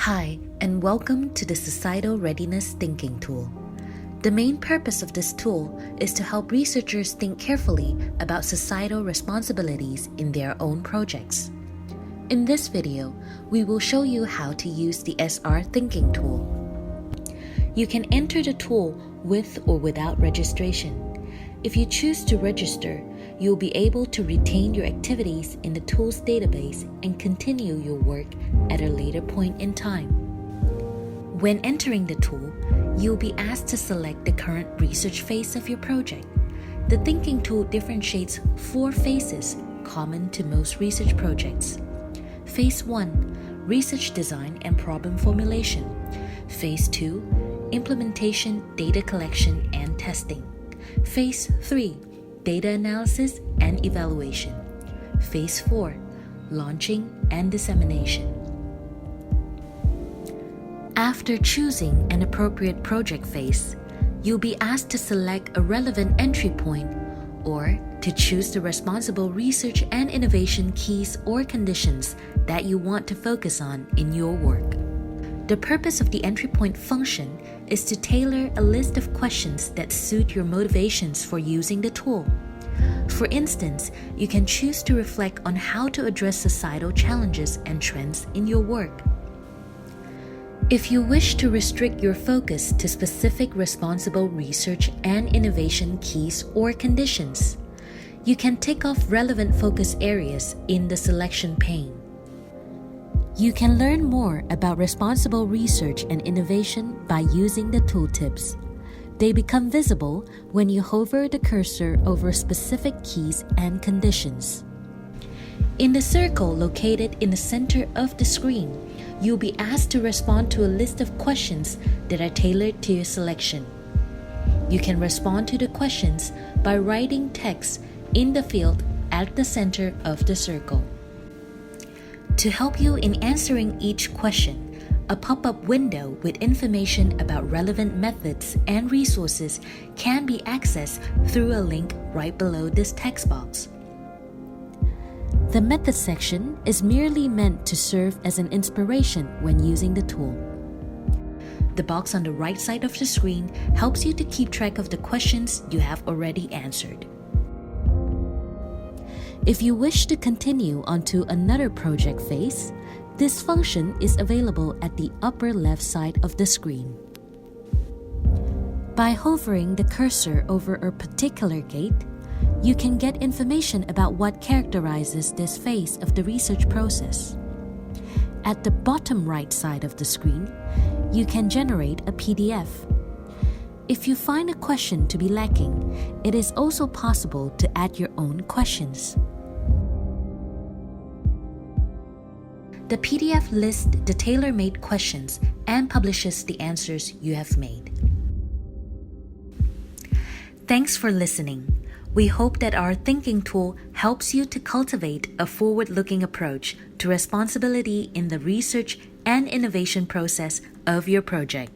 Hi, and welcome to the Societal Readiness Thinking Tool. The main purpose of this tool is to help researchers think carefully about societal responsibilities in their own projects. In this video, we will show you how to use the SR Thinking Tool. You can enter the tool with or without registration. If you choose to register, you'll be able to retain your activities in the tool's database and continue your work at a later point in time. When entering the tool, you'll be asked to select the current research phase of your project. The thinking tool differentiates 4 phases common to most research projects. Phase 1, research design and problem formulation. Phase 2, implementation, data collection and testing. Phase 3, data analysis and evaluation. Phase 4, launching and dissemination. After choosing an appropriate project phase, you'll be asked to select a relevant entry point or to choose the responsible research and innovation keys or conditions that you want to focus on in your work. The purpose of the entry point function is to tailor a list of questions that suit your motivations for using the tool. For instance, you can choose to reflect on how to address societal challenges and trends in your work. If you wish to restrict your focus to specific responsible research and innovation keys or conditions, you can tick off relevant focus areas in the selection pane. You can learn more about responsible research and innovation by using the tooltips. They become visible when you hover the cursor over specific keys and conditions. In the circle located in the center of the screen, you'll be asked to respond to a list of questions that are tailored to your selection. You can respond to the questions by writing text in the field at the center of the circle. To help you in answering each question, a pop-up window with information about relevant methods and resources can be accessed through a link right below this text box. The Method section is merely meant to serve as an inspiration when using the tool. The box on the right side of the screen helps you to keep track of the questions you have already answered. If you wish to continue onto another project phase, this function is available at the upper left side of the screen. By hovering the cursor over a particular gate, you can get information about what characterizes this phase of the research process. At the bottom right side of the screen, you can generate a PDF. If you find a question to be lacking, it is also possible to add your own questions. The PDF lists the tailor-made questions and publishes the answers you have made. Thanks for listening. We hope that our thinking tool helps you to cultivate a forward-looking approach to responsibility in the research and innovation process of your project.